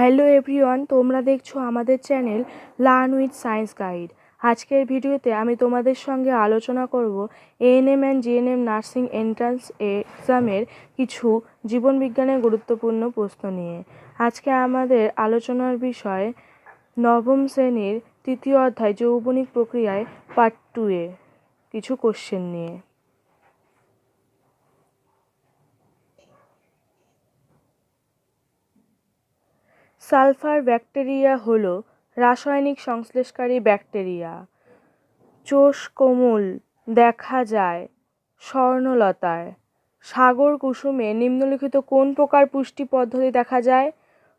Hello everyone, তোমরা দেখছো আমাদের channel learn with science guide. আজকের ভিডিওতে আমি তোমাদের সঙ্গে আলোচনা করব ANM and GNM nursing entrance এক্সামের কিছু জীবনবিজ্ঞানের গুরুত্বপূর্ণ প্রশ্ন নিয়ে। আজকে আমাদের আলোচনার বিষয় নবম শ্রেণীর তৃতীয় অধ্যায় যৌবনিক প্রক্রিয়ায় পার্ট 2 এ কিছু কোশ্চেন নিয়ে। সালফার ব্যাকটেরিয়া হলো রাসায়নিক সংশ্লেষকারী ব্যাকটেরিয়া। চোষ কোমল দেখা যায় স্বর্ণলতায়। সাগর কুসুমে নিম্নলিখিত কোন প্রকার পুষ্টি পদ্ধতি দেখা যায়?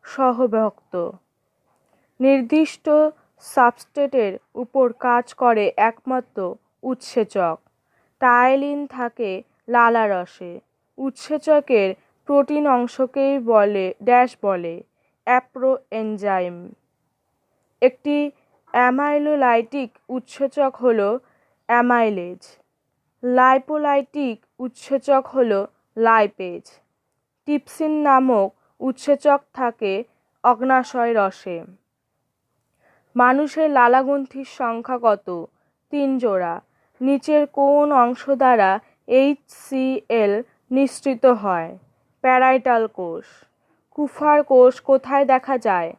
সহভক্ত। নির্দিষ্ট সাবস্ট্রেটের উপর কাজ করে একমাত্র উৎসেচক। টায়ালিন থাকে লালারসে। উৎসেচকের প্রোটিন অংশকেই বলে অ্যাপ্রো এনজাইম। একটি অ্যামাইলোলাইটিক উৎসেচক হলো অ্যামাইলেজ। লাইপোলাইটিক উৎসেচক হলো লাইপেজ। টিপসিন নামক উৎসেচক থাকে অগ্ন্যাশয় রসে। মানুষের লালাগ্রন্থির সংখ্যা কত? 3 জোড়া। নিচের কোন অংশ দ্বারা HCl নিঃসৃত হয়? প্যারাইটাল কোষ। কুফার কোষ কোথায় দেখা যায়?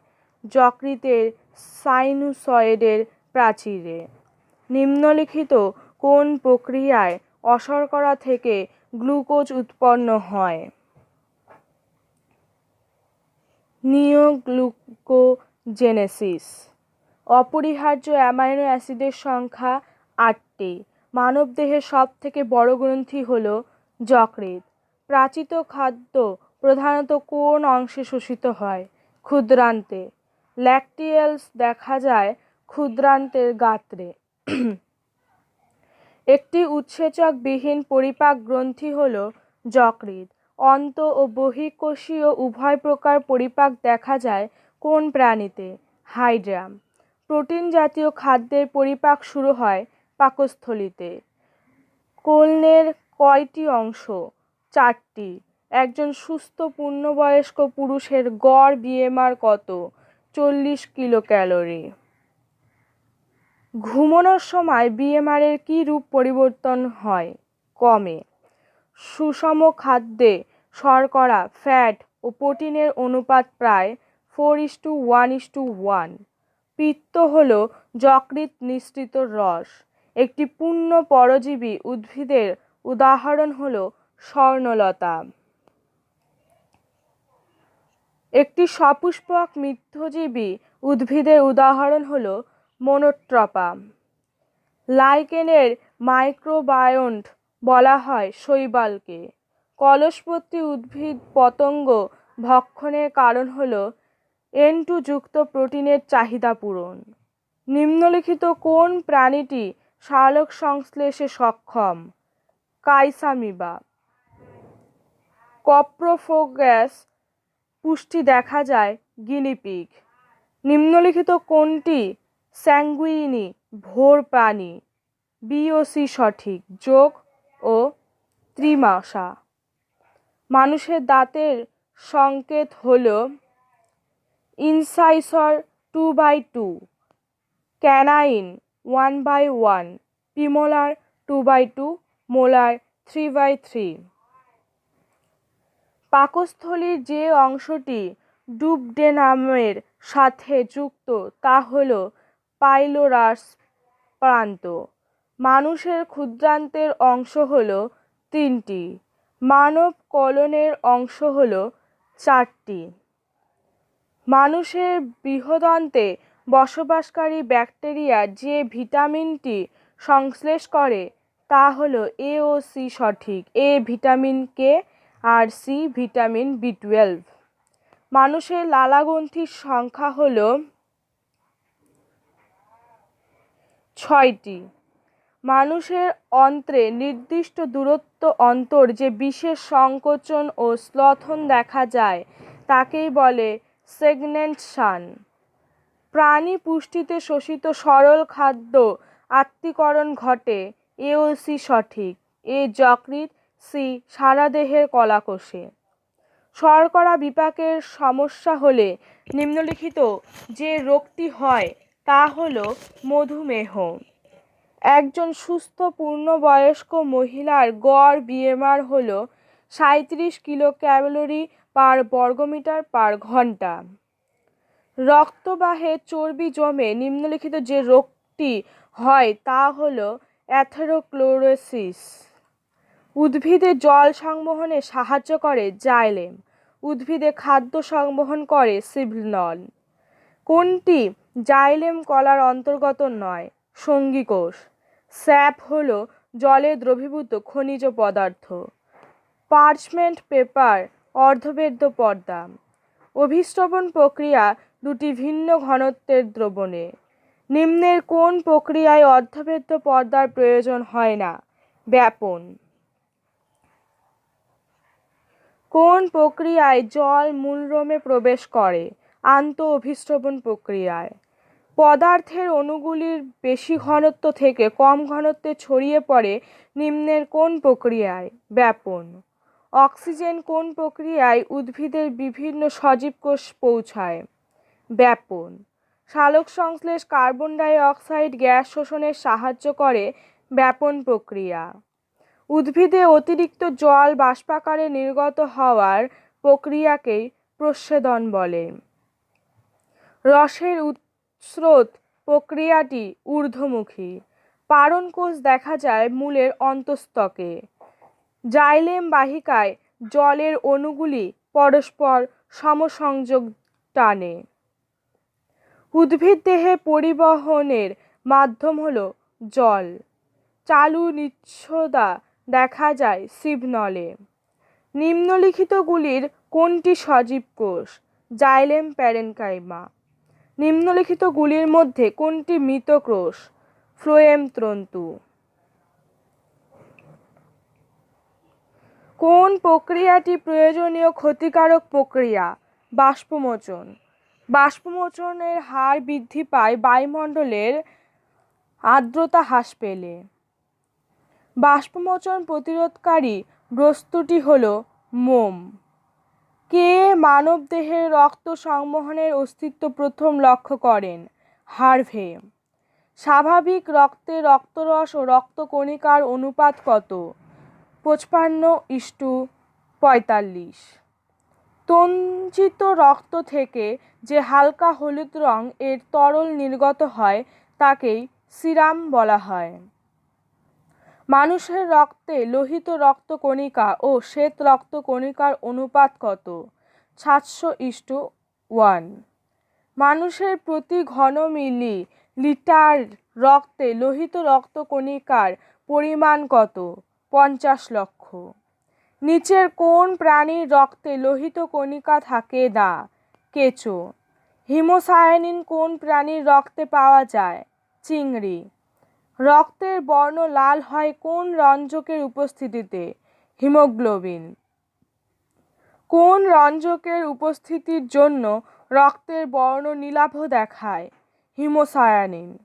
যকৃতের সাইনুসয়েডের প্রাচীরে। নিম্নলিখিত কোন প্রক্রিয়ায় অশর্করা থেকে গ্লুকোজ উৎপন্ন হয়? নিওগ্লুকোজেনেসিস। অপরিহার্য অ্যামাইনো অ্যাসিডের সংখ্যা 8টি। মানবদেহের সবথেকে বড় গ্রন্থি হল যকৃৎ। প্রাচিত খাদ্য প্রধানত কোন অংশে শোষিত হয়? ক্ষুদ্রান্তে। ল্যাকটিয়েলস দেখা যায় ক্ষুদ্রান্তের গাত্রে। একটি উৎসেচক বিহীন পরিপাক গ্রন্থি হল যকৃৎ। অন্ত ও বহিঃকোষীয় উভয় প্রকার পরিপাক দেখা যায় কোন প্রাণীতে? হাইড্রা। প্রোটিন জাতীয় খাদ্যের পরিপাক শুরু হয় পাকস্থলীতে। কোলনের কয়টি অংশ? 4টি। একজন সুস্থ পূর্ণবয়স্ক পুরুষের গড় BMR কত? 40 কিলোক্যালোরি। ঘুমানোর সময় BMR এর কী রূপ পরিবর্তন হয়? কমে। সুষম খাদ্যে শর্করা, ফ্যাট ও প্রোটিনের অনুপাত প্রায় 4:1:1। পিত্ত হল যকৃৎ নিঃসৃত রস। একটি পূর্ণ পরজীবী উদ্ভিদের উদাহরণ হল স্বর্ণলতা। একটি সপুষ্পক মিথ্যজীবী উদ্ভিদের উদাহরণ হল মনোট্রপা। লাইকেনের মাইক্রোবায়োন্ট বলা হয় শৈবালকে। কলসপত্রী উদ্ভিদ পতঙ্গ ভক্ষণের কারণ হল N2 যুক্ত প্রোটিনের চাহিদা পূরণ। নিম্নলিখিত কোন প্রাণীটি সালোক সংশ্লেষে সক্ষম? কাইসামিবা। কপ্রোফাগাস পুষ্টি দেখা যায় গিনিপিগ। নিম্নলিখিত কোনটি স্যাঙ্গুইনি ভোর প্রাণী? বি ও সি সঠিক। যোগ ও ত্রিমাসা। মানুষের দাঁতের সংকেত হল ইনসাইসর 2/2, ক্যানাইন 1/1, প্রিমোলার 2/2, মোলার 3/3। পাকস্থলীর যে অংশটি ডুওডেনামের সাথে যুক্ত তা হল পাইলোরাস প্রান্ত। মানুষের ক্ষুদ্রান্তের অংশ হল 3টি। মানব কোলনের অংশ হল 4টি। মানুষের বৃহদন্তে বসবাসকারী ব্যাকটেরিয়া যে ভিটামিনটি সংশ্লেষ করে তা হল A ও C সঠিক। A ভিটামিন K আর C ভিটামিন B12। মানুষের লালাগ্রন্থির সংখ্যা হল 6টি। মানুষের অন্ত্রে নির্দিষ্ট দূরত্ব অন্তর যে বিশেষ সংকোচন ও স্খলন দেখা যায় তাকেই বলে সেগমেন্টেশন। প্রাণী পুষ্টিতে শোষিত সরল খাদ্য আত্তীকরণ ঘটে A ও C সঠিক। A যকৃৎ, C সারা দেহের কলাকোষে। শর্করা বিপাকের সমস্যা হলে নিম্নলিখিত যে রোগটি হয় তা হলো মধুমেহ। একজন সুস্থ পূর্ণবয়স্ক মহিলার গড় বিএমআর হলো 37 কিলোক্যালোরি পার বর্গমিটার পার ঘন্টা। রক্তবাহে চর্বি জমে নিম্নলিখিত যে রোগটি হয় তা হলো অ্যাথেরোস্ক্লেরোসিস। উদ্ভিদে জল সংবহনে সাহায্য করে জাইলেম। উদ্ভিদে খাদ্য সংবহন করে সিলনল। কোনটি জাইলেম কলার অন্তর্গত নয়? সঙ্গী কোষ। স্যাপ হলো জলে দ্রবীভূত খনিজ পদার্থ। পার্চমেন্ট পেপার অর্ধবেদ্য পর্দা। অভিস্রবণ প্রক্রিয়া দুটি ভিন্ন ঘনত্বের দ্রবণে। নিম্নের কোন প্রক্রিয়ায় অর্ধবেদ্য পর্দার প্রয়োজন হয় না? ব্যাপন। কোন প্রক্রিয়ায় জল মূলরোমে প্রবেশ করে? আন্ত অভিস্রবণ প্রক্রিয়ায়। পদার্থের অণুগুলির বেশি ঘনত্ব থেকে কম ঘনত্বে ছড়িয়ে পড়ে নিম্নের কোন প্রক্রিয়ায়? ব্যাপন। অক্সিজেন কোন প্রক্রিয়ায় উদ্ভিদের বিভিন্ন সজীব কোষ পৌঁছায়? ব্যাপন। সালোকসংশ্লেষ কার্বন ডাই অক্সাইড গ্যাস শোষণে সাহায্য করে ব্যাপন প্রক্রিয়া। উদ্ভিদে অতিরিক্ত জল বাষ্পাকারে নির্গত হওয়ার প্রক্রিয়াকেই প্রস্বেদন বলে। রসের স্রোত প্রক্রিয়াটি ঊর্ধ্বমুখী। পারণ কোষ দেখা যায় মূলের অন্তঃস্থকে। জাইলেম বাহিকায় জলের অণুগুলি পরস্পর সমসংযোগ টানে। উদ্ভিদ দেহে পরিবহনের মাধ্যম হলো জল। চালু নিচ্ছদা দেখা যায় সিলনলে। নিম্নলিখিতগুলির কোনটি সজীব কোষ? Xylem parenchyma. নিম্নলিখিতগুলির মধ্যে কোনটি মৃত কোষ? ফ্লোয়েম তন্তু। কোন প্রক্রিয়াটি প্রয়োজনীয় ক্ষতিকারক প্রক্রিয়া? বাষ্পমোচন। বাষ্পমোচনের হার বৃদ্ধি পায় বায়ুমণ্ডলের আর্দ্রতা হ্রাস পেলে। বাষ্পমোচন প্রতিরোধকারী বস্তুটি হলো মোম। কে মানবদেহে রক্ত সংবহনের অস্তিত্ব প্রথম লক্ষ্য করেন? হার্ভে। স্বাভাবিক রক্তে রক্তরস ও রক্তকণিকার অনুপাত কত? 55:45। তঞ্চিত রক্ত থেকে যে হালকা হলুদ রং এর তরল নির্গত হয় তাকেই সিরাম বলা হয়। মানুষের রক্তে লোহিত রক্তকণিকা ও শ্বেত রক্তকণিকার অনুপাত কত? 700:1। মানুষের প্রতি ঘন মিলি লিটার রক্তে লোহিত রক্তকণিকার পরিমাণ কত? 50 লক্ষ। নিচের কোন প্রাণীর রক্তে লোহিত কণিকা থাকে না? কেঁচো। হিমোসায়ানিন কোন প্রাণীর রক্তে পাওয়া যায়? চিংড়ি। রক্তের বর্ণ লাল হয় কোন রঞ্জকের উপস্থিতিতে? হিমোগ্লোবিন। কোন রঞ্জকের উপস্থিতির জন্য রক্তের বর্ণ নীলাভ দেখায়? হিমোসায়ানিন।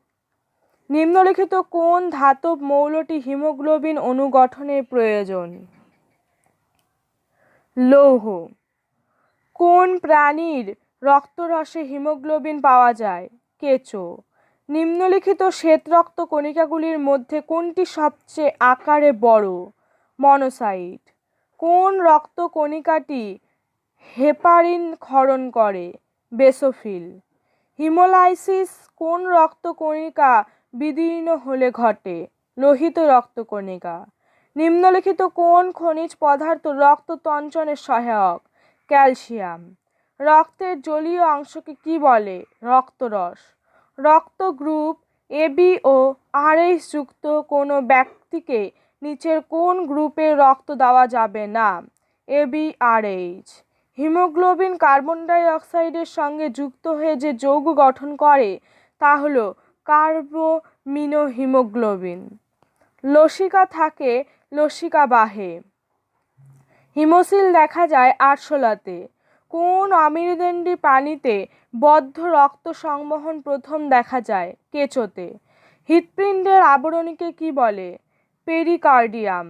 নিম্নলিখিত কোন ধাতব মৌলটি হিমোগ্লোবিন অণু গঠনের প্রয়োজন? লৌহ। কোন প্রাণীর রক্তরসে হিমোগ্লোবিন পাওয়া যায়? কেঁচো। নিম্নলিখিত শ্বেত রক্ত কণিকাগুলির মধ্যে কোনটি সবচেয়ে আকারে বড়? মনোসাইট। কোন রক্ত কণিকাটি হেপারিন ক্ষরণ করে? বেসোফিল। হিমোলাইসিস কোন রক্ত কণিকা বিদীর্ণ হলে ঘটে? লোহিত রক্তকণিকা। নিম্নলিখিত কোন খনিজ পদার্থ রক্ত তঞ্চনে সহায়ক? ক্যালসিয়াম। রক্তের জলীয় অংশকে কি বলে? রক্তরস। রক্ত গ্রুপ এবি ও আরএইচ যুক্ত কোনো ব্যক্তিকে নিচের কোন গ্রুপের রক্ত দেওয়া যাবে না? AB R H. হিমোগ্লোবিন কার্বন ডাই অক্সাইডের সঙ্গে যুক্ত হয়ে যে যৌগ গঠন করে তা হলো কার্বোমিনোহিমোগ্লোবিন। লসিকা থাকে লসিকা বাহে। হিমোসিল দেখা যায় আরশোলাতে। কোন অমেরুদণ্ডী প্রাণীতে বদ্ধ রক্ত সংবহন প্রথম দেখা যায়? কেঁচোতে। হৃৎপিণ্ডের আবরণীকে কি বলে? পেরিকার্ডিয়াম।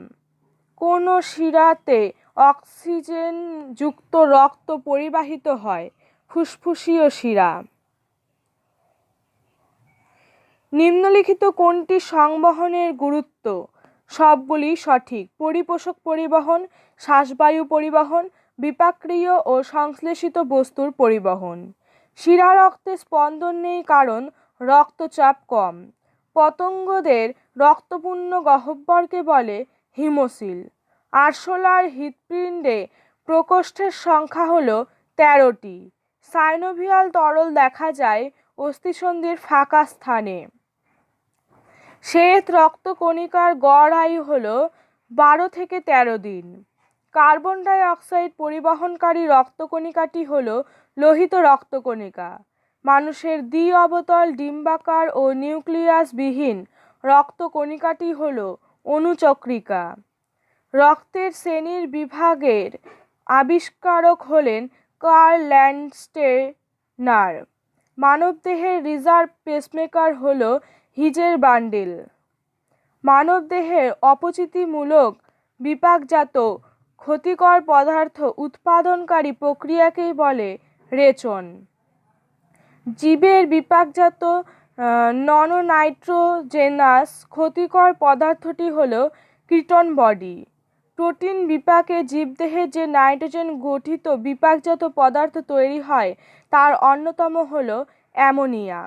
কোন শিরাতে অক্সিজেনযুক্ত রক্ত পরিবাহিত হয় ফুসফুসীয় শিরা। নিম্নলিখিত কোনটি সংবহনের গুরুত্ব? সবগুলি সঠিক। পরিপোষক পরিবহন, শ্বাসবায়ু পরিবহন, বিপাকীয় ও সংশ্লেষিত বস্তুর পরিবহন। শিরা রক্তে স্পন্দন নেই কারণ রক্তচাপ কম। পতঙ্গদের রক্তপূর্ণ গহ্বরকে বলে হিমোসিল। আরশোলার হৃৎপিণ্ডে প্রকোষ্ঠের সংখ্যা হল 13টি। সাইনোভিয়াল তরল দেখা যায় অস্থিসন্ধির ফাঁকা স্থানে। শ্বেত রক্তকণিকার গড় আয়ু হল 12 থেকে 13 দিন। কার্বন ডাই অক্সাইড পরিবহনকারী রক্তকণিকাটি হল লোহিত রক্তকণিকা। মানুষের দ্বি অবতল ডিম্বাকার ও নিউক্লিয়াসবিহীন রক্তকণিকাটি হল অনুচক্রিকা। রক্তের শ্রেণীর বিভাগের আবিষ্কারক হলেন কার্ল ল্যান্ডস্টেনার। মানবদেহের রিজার্ভ পেসমেকার হল হিজের বান্ডেল। মানবদেহের অপচিতিমূলক বিপাকজাত ক্ষতিকর পদার্থ উৎপাদনকারী প্রক্রিয়াকেই বলে রেচন। জীবের বিপাকজাত নন-নাইট্রোজেনাস ক্ষতিকর পদার্থটি হল কিটন বডি। প্রোটিন বিপাকে জীবদেহে যে নাইট্রোজেন গঠিত বিপাকজাত পদার্থ তৈরি হয় তার অন্যতম হল অ্যামোনিয়া।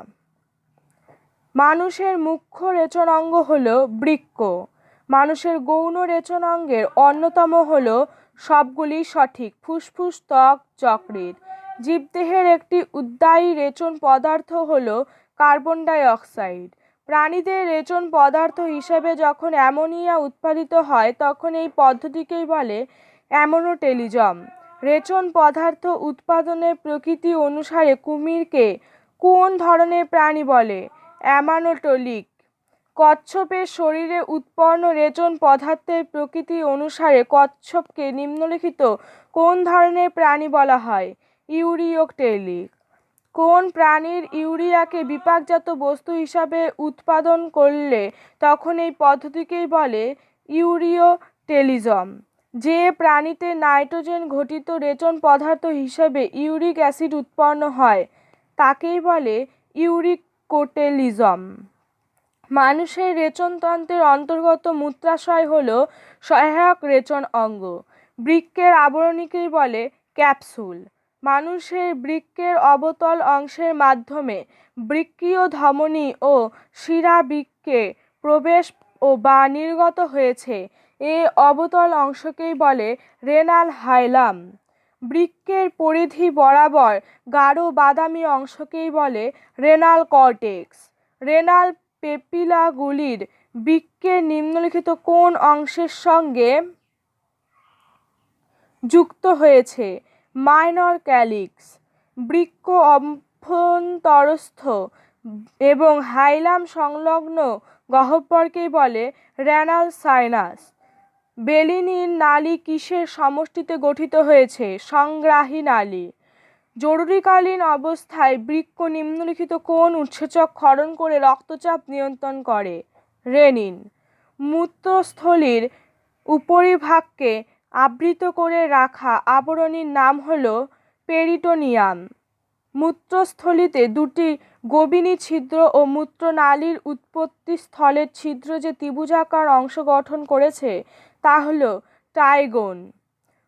মানুষের মুখ্য রেচন অঙ্গ হল বৃক্ক। মানুষের গৌণ রেচন অঙ্গের অন্যতম হল সবগুলি সঠিক ফুসফুস, ত্বক, যকৃৎ। জীবদেহের একটি উদ্বায়ী রেচন পদার্থ হল কার্বন ডাই অক্সাইড। প্রাণীদের রেচন পদার্থ হিসেবে যখন অ্যামোনিয়া উৎপাদিত হয় তখন এই পদ্ধতিকেই বলে অ্যামোনোটেলিজম। রেচন পদার্থ উৎপাদনের প্রকৃতি অনুসারে কুমিরকে কোন ধরনের প্রাণী বলে? অ্যামানোটোলিক। কচ্ছপের শরীরে উৎপন্ন রেচন পদার্থের প্রকৃতি অনুসারে কচ্ছপকে নিম্নলিখিত কোন ধরনের প্রাণী বলা হয়? ইউরিওটেলিক। কোন প্রাণীর ইউরিয়াকে বিপাকজাত বস্তু হিসাবে উৎপাদন করলে তখন এই পদ্ধতিকেই বলে ইউরিওটেলিজম। যে প্রাণীতে নাইট্রোজেন ঘটিত রেচন পদার্থ হিসাবে ইউরিক অ্যাসিড উৎপন্ন হয় তাকেই বলে ইউরিকোটেলিজম। মানুষের রেচনতন্ত্রের অন্তর্গত মূত্রাশয় হল সহায়ক রেচন অঙ্গ। বৃক্কের আবরণীকেই বলে ক্যাপসুল। মানুষের বৃক্কের অবতল অংশের মাধ্যমে বৃক্কীয় ধমনী ও শিরা বৃক্কে প্রবেশ ও বা নির্গত হয়েছে এ অবতল অংশকেই বলে রেনাল হাইলাম। বৃক্কের পরিধি বরাবর গাঢ় বাদামি অংশকেই বলে রেনাল কর্টেক্স। রেনাল পেপিলাগুলির বৃক্কের নিম্নলিখিত কোন অংশের সঙ্গে যুক্ত হয়েছে? Minor calyx. বৃক্ক অভ্যন্তরস্থ এবং হাইলাম সংলগ্ন গহ্বরকেই বলে রেনাল সাইনাস। বেলিনির নালী কিসের সমষ্টিতে গঠিত হয়েছে? সংগ্রাহী নালী। জরুরিকালীন অবস্থায় বৃক্ক নিম্নলিখিত কোন উৎসেচক ক্ষরণ করে রক্তচাপ নিয়ন্ত্রণ করে? রেনিন। মূত্রস্থলীর উপরিভাগকে আবৃত করে রাখা আবরণীর নাম হল পেরিটোনিয়াম। মূত্রস্থলীতে দুটি গভীনী ছিদ্র ও মূত্রনালীর উৎপত্তিস্থলের ছিদ্র যে ত্রিভুজাকার অংশ গঠন করেছে তা হল ট্রাইগোন।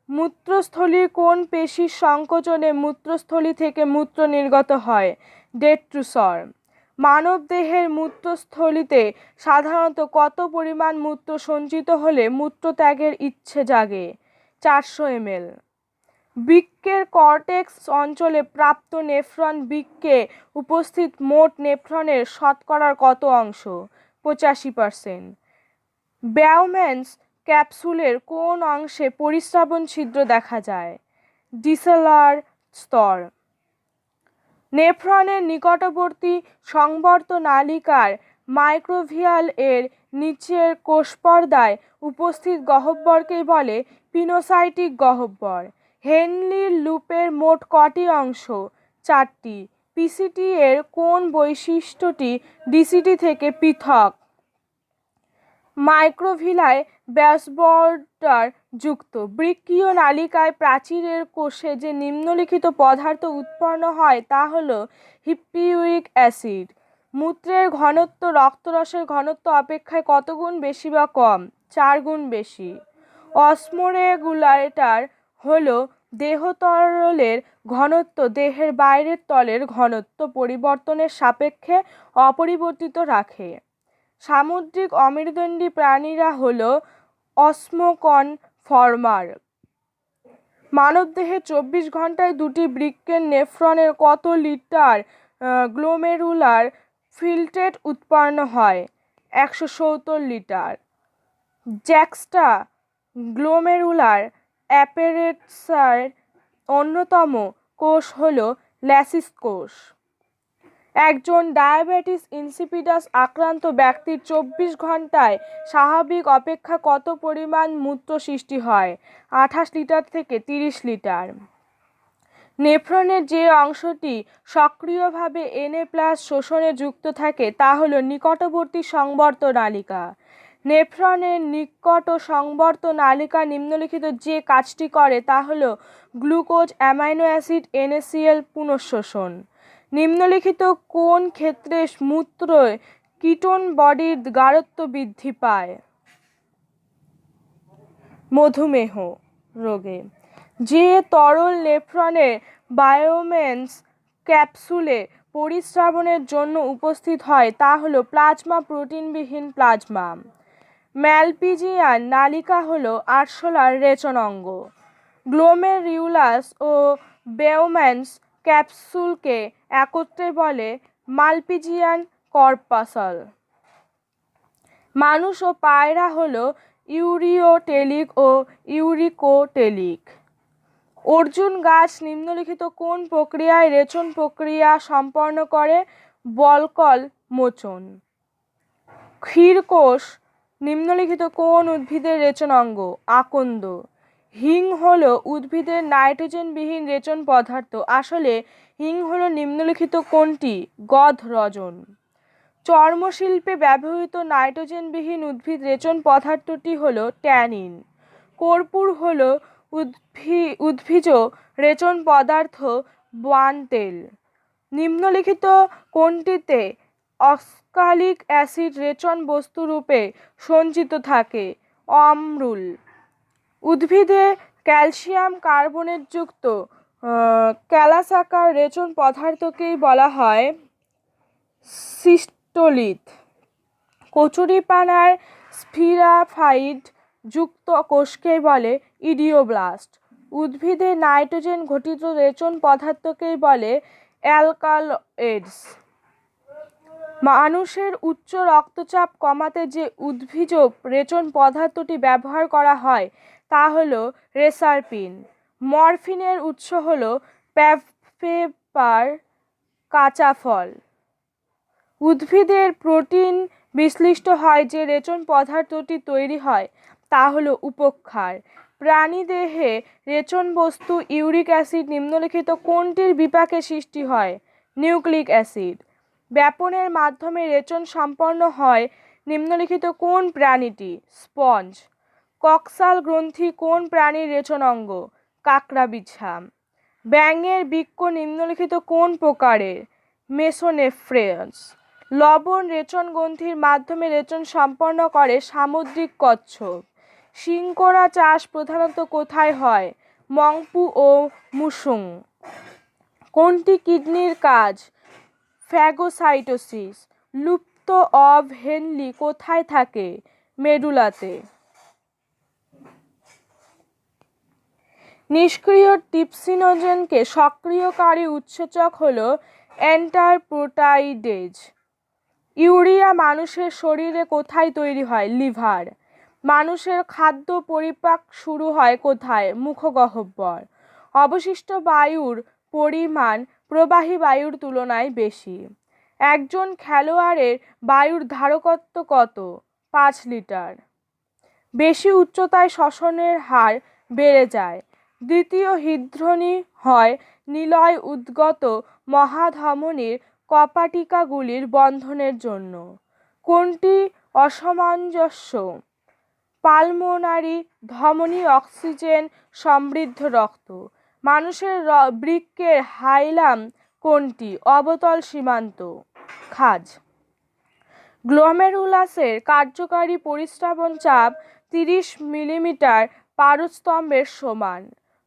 মূত্রস্থলীর কোন পেশির সংকোচনে মূত্রস্থলী থেকে মূত্র নির্গত হয়? ডেট্রুসর। মানবদেহের মূত্রস্থলীতে সাধারণত কত পরিমাণ মূত্র সঞ্চিত হলে মূত্রত্যাগের ইচ্ছে জাগে? 400 ml। বৃক্কের কর্টেক্স অঞ্চলে প্রাপ্ত নেফ্রন বৃক্কে উপস্থিত মোট নেফ্রনের শতকরার কত অংশ? 85%। ব্যাউম্যানস ক্যাপসুলের কোন অংশে পরিস্রাবণ ছিদ্র দেখা যায়? ডিসেলার স্তর। নেফ্রনের নিকটবর্তী সংবর্ত নালিকার মাইক্রোভিয়াল এর নিচের কোষপর্দায় উপস্থিত গহ্বরকেই বলে পিনোসাইটিক গহ্বর। হেনলির লুপের মোট কটি অংশ? 4টি। পিসিটি এর কোন বৈশিষ্ট্যটি ডিসিটি থেকে পৃথক? মাইক্রোভিলায় ব্যাসবর্ডার যুক্ত। বৃক্কীয় নালিকায় প্রাচীরের কোষে যে নিম্নলিখিত পদার্থ উৎপন্ন হয় তা হল হিপিউরিক অ্যাসিড। মূত্রের ঘনত্ব রক্তরসের ঘনত্ব অপেক্ষায় কত গুণ বেশি বা কম? 4 গুণ বেশি। অসমোরেগুলেটর হল দেহ তরলের ঘনত্ব দেহের বাইরের তলের ঘনত্ব পরিবর্তনের সাপেক্ষে অপরিবর্তিত রাখে। সামুদ্রিক অমেরুদণ্ডী প্রাণীরা হল অসমোকনফর্মার। মানবদেহে 24 ঘন্টায় দুটি বৃক্কের নেফ্রনের কত লিটার গ্লোমেরুলার ফিল্ট্রেট উৎপন্ন হয়? 170 লিটার। জ্যাক্সটা গ্লোমেরুলার অ্যাপারেটাসের অন্যতম কোষ হল ল্যাসিস কোষ। একজন ডায়াবেটিস ইনসিপিডাস আক্রান্ত ব্যক্তির 24 ঘন্টায় স্বাভাবিক অপেক্ষা কত পরিমাণ মূত্র সৃষ্টি হয়? 28 লিটার থেকে 30 লিটার। নেফ্রনের যে অংশটি সক্রিয়ভাবে Na+ শোষণে যুক্ত থাকে তা হল নিকটবর্তী সংবর্ত নালিকা। নেফ্রনের নিকট সংবর্ত নালিকা নিম্নলিখিত যে কাজটি করে তা হল গ্লুকোজ, অ্যামাইনো অ্যাসিড, NaCl পুনঃশোষণ। নিম্নলিখিত কোন ক্ষেত্রে মূত্রে কিটোন বডির গাঢ়ত্ব বৃদ্ধি পায়? মধুমেহ রোগে। যে তরল নেফ্রনের বায়োমেন্স ক্যাপসুলে পরিস্রাবনের জন্য উপস্থিত হয় তা হল প্লাজমা প্রোটিনবিহীন প্লাজমা। ম্যালপিজিয়ান নালিকা হল আরশোলার রেচনাঙ্গ। গ্লোমেরিউলাস ও বায়োমেন্স ক্যাপসুলকে একত্রে বলে মালপিজিয়ান কর্পাসল। মানুষ ও পায়রা হল ইউরিওটেলিক ও ইউরিকোটেলিক। অর্জুন গাছ নিম্নলিখিত কোন প্রক্রিয়ায় রেচন প্রক্রিয়া সম্পন্ন করে? বলকল মোচন। ক্ষীরকোষ নিম্নলিখিত কোন উদ্ভিদের রেচনাঙ্গ? আকন্দ। হিং হল উদ্ভিদের নাইট্রোজেনবিহীন রেচন পদার্থ। আসলে হিং হল নিম্নলিখিত কোনটি? গন্ধরজন। চর্মশিল্পে ব্যবহৃত নাইট্রোজেনবিহীন উদ্ভিদ রেচন পদার্থটি হল ট্যানিন। কর্পূর হল উদ্ভিজ রেচন পদার্থ বান তেল। নিম্নলিখিত কোনটিতে অক্সালিক অ্যাসিড রেচন বস্তুরূপে সঞ্চিত থাকে? অম্লুল। উদ্ভিদে ক্যালসিয়াম কার্বনেট যুক্ত ক্যালাসাকার রেচন পদার্থকেই বলা হয় সিস্টোলিথ। কচুরিপানার স্ফিরাফাইড যুক্ত কোষকে বলে ইডিওব্লাস্ট। উদ্ভিদে নাইট্রোজেন ঘটিত রেচন পদার্থকেই বলে অ্যালকালয়েডস। মানুষের উচ্চ রক্তচাপ কমাতে যে উদ্ভিজ রেচন পদার্থটি ব্যবহার করা হয় তা হল রেসারপিন। মরফিনের উৎস হল পেপার, কাঁচা ফল। উদ্ভিদের প্রোটিন বিশ্লিষ্ট হয় যে রেচন পদার্থটি তৈরি হয় তা হল উপক্ষার। প্রাণীদেহে রেচন বস্তু ইউরিক অ্যাসিড নিম্নলিখিত কোনটির বিপাকে সৃষ্টি হয়? Nucleic acid. ব্যাপনের মাধ্যমে রেচন সম্পন্ন হয় নিম্নলিখিত কোন প্রাণীটি? স্পঞ্জ। কক্সাল গ্রন্থি কোন প্রাণীর রেচনাঙ্গ? কাঁকড়াবিছা। ব্যাঙের বৃক্ক নিম্নলিখিত কোন প্রকারের? মেসোনেফ্রাস। লবণ রেচন গ্রন্থির মাধ্যমে রেচন সম্পন্ন করে সামুদ্রিক কচ্ছপ। শৃঙ্খলা চাষ প্রধানত কোথায় হয়? মংপু ও মুসুং। কোনটি কিডনির কাজ? ফ্যাগোসাইটোসিস। লুপ্ত অব হেনলি কোথায় থাকে? মেডুলাতে। নিষ্ক্রিয় ট্রিপসিনোজেনকে সক্রিয়কারী উৎসেচক হল এন্টারপ্রোটাইডেজ। ইউরিয়া মানুষের শরীরে কোথায় তৈরি হয়? লিভার। মানুষের খাদ্য পরিপাক শুরু হয় কোথায়? মুখগহ্বর। অবশিষ্ট বায়ুর পরিমাণ প্রবাহী বায়ুর তুলনায় বেশি। একজন খেলোয়াড়ের বায়ুর ধারকত্ব কত? 5 লিটার। বেশি উচ্চতায় শ্বসনের হার বেড়ে যায়। দ্বিতীয় হৃদ্ধ্বনি হয় নিলয় উদ্গত মহাধমনীর কপাটিকাগুলির বন্ধনের জন্য। কোনটি অসামঞ্জস্য? পালমোনারি ধমনী অক্সিজেন সমৃদ্ধ রক্ত। মানুষের বৃক্কের হাইলাম কোনটি? অবতল সীমান্ত খাঁজ। গ্লোমেরুলাসের কার্যকারী পরিস্রাবণ চাপ 30 মিলিমিটার পারস্তম্ভের সমান।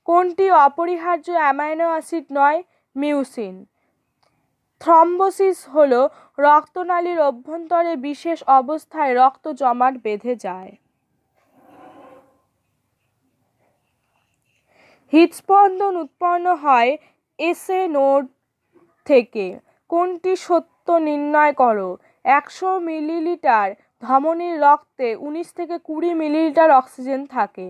কোনটি অপরিহার্য অ্যামাইনো অ্যাসিড নয়? মিউসিন। থ্রম্বোসিস হলো রক্তনালীর অভ্যন্তরে বিশেষ অবস্থায় রক্ত জমাট বেঁধে যায়। হৃদস্পন্দন উৎপন্ন হয় এসএ নোড থেকে। কোনটি সত্য নির্ণয় করো? 100 মিলিলিটার ধমনীর রক্তে 19 থেকে 20 মিলিলিটার অক্সিজেন থাকে।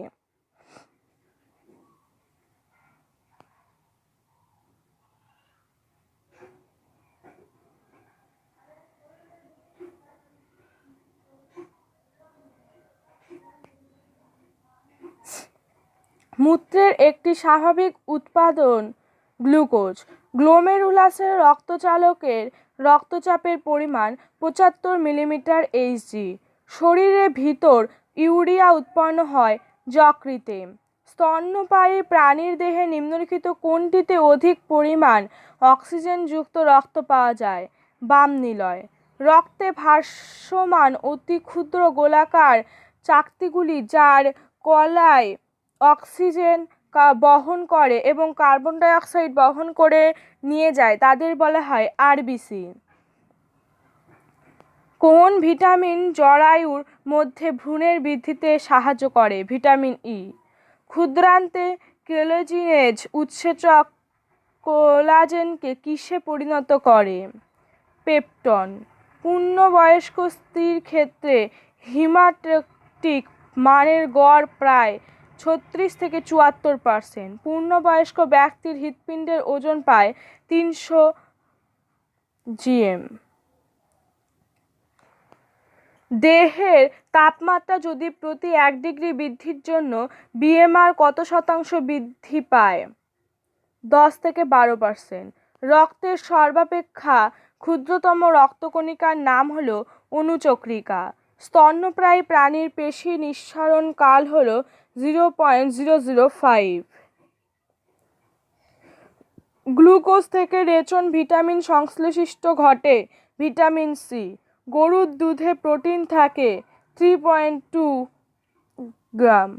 মূত্রের একটি স্বাভাবিক উৎপাদন গ্লুকোজ। গ্লোমেরুলাসের রক্তচালকের রক্তচাপের পরিমাণ 75 মিলিমিটার এইচজি। শরীরের ভিতর ইউরিয়া উৎপন্ন হয় যকৃতে। স্তন্যপায়ী প্রাণীর দেহে নিম্নলিখিত কোনটিতে অধিক পরিমাণ অক্সিজেনযুক্ত রক্ত পাওয়া যায়? বাম নিলয়। রক্তে ভাসমান অতি ক্ষুদ্র গোলাকার চাকতিগুলি যার কলায় অক্সিজেন বহন করে এবং কার্বন ডাই অক্সাইড বহন করে নিয়ে যায় তাদের বলা হয় আরবিসি। কোন ভিটামিন জরায়ুর মধ্যে ভ্রূণের বৃদ্ধিতে সাহায্য করে? Vitamin E. ক্ষুদ্রান্তে কোলাজিনেজ উৎসেচক কোলাজেনকে কিসে পরিণত করে? পেপটন। পূর্ণবয়স্ক স্ত্রীর ক্ষেত্রে হিমাটোক্রিট মানের গড় প্রায় 36 থেকে 74%। পূর্ণবয়স্ক ব্যক্তির হৃৎপিণ্ডের ওজন প্রায় 300 জিএম। দেহের তাপমাত্রা যদি প্রতি 1 ডিগ্রি বৃদ্ধির জন্য বিএমআর কত শতাংশ বৃদ্ধি পায়? 10 থেকে 12%। রক্তের সর্বাপেক্ষা ক্ষুদ্রতম রক্তকণিকার নাম হলো অনুচক্রিকা। স্তন্যপায়ী প্রাণীর পেশি নিঃসরণ কাল হলো 0.005। গ্লুকোজ থেকে রেচন ভিটামিন সংশ্লেষিত ঘটে। Vitamin C. গরুর দুধে প্রোটিন থাকে 3.2 গ্রাম।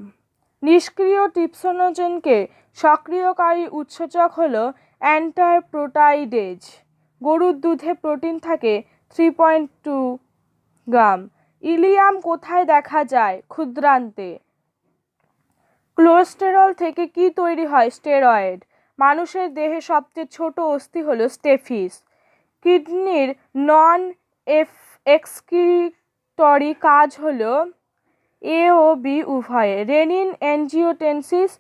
নিষ্ক্রিয় ট্রিপসিনোজেনকে সক্রিয়কারী উৎসেচক হলো অ্যান্টারপ্রোটাইডেজ। গরুর দুধে প্রোটিন থাকে 3.2 গ্রাম। ইলিয়াম কোথায় দেখা যায়? ক্ষুদ্রান্তে। কোলেস্টেরল থেকে কি তৈরি হয়? স্টেরয়েড। মানুষের দেহে সবচেয়ে ছোট অস্থি হলো স্টেফিস। কিডনির নন এক্সক্রিটরি কাজ হলো এ ও বি উভয়ে। Renin angiotensin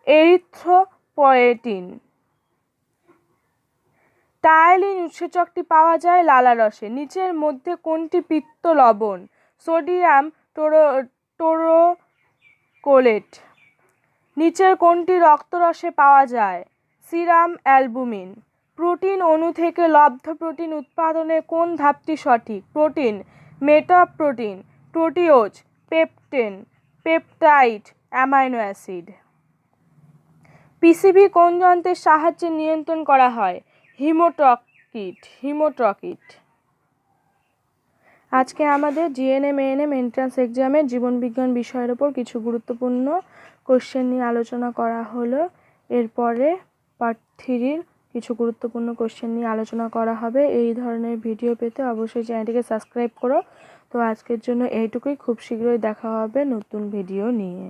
erythropoietin. টায়ালিন উৎসেচকটি পাওয়া যায় লালারসে। নিচের মধ্যে কোনটি পিত্ত লবণ? Sodium taurocholate. নিচের কোনটি রক্তরসে পাওয়া যায়? Serum albumin. প্রোটিন অণু থেকে লব্ধ প্রোটিন উৎপাদনে কোন ধাপটি সঠিক? Protein, metaprotein, proteose, peptone, peptide, amino acid. PCV কোন যন্ত্রের সাহায্যে নিয়ন্ত্রণ করা হয়? হিমোট্রকিট। আজকে আমাদের জিএনএম এএনএম এন্ট্রান্স এক্সামের জীবনবিজ্ঞান বিষয়ের ওপর কিছু গুরুত্বপূর্ণ কোশ্চেন নিয়ে আলোচনা করা হলো। এরপরে পার্ট 3-র কিছু গুরুত্বপূর্ণ কোশ্চেন নিয়ে আলোচনা করা হবে। এই ধরনের ভিডিও পেতে অবশ্যই চ্যানেলটিকে সাবস্ক্রাইব করো। তো আজকের জন্য এইটুকুই। খুব শীঘ্রই দেখা হবে নতুন ভিডিও নিয়ে।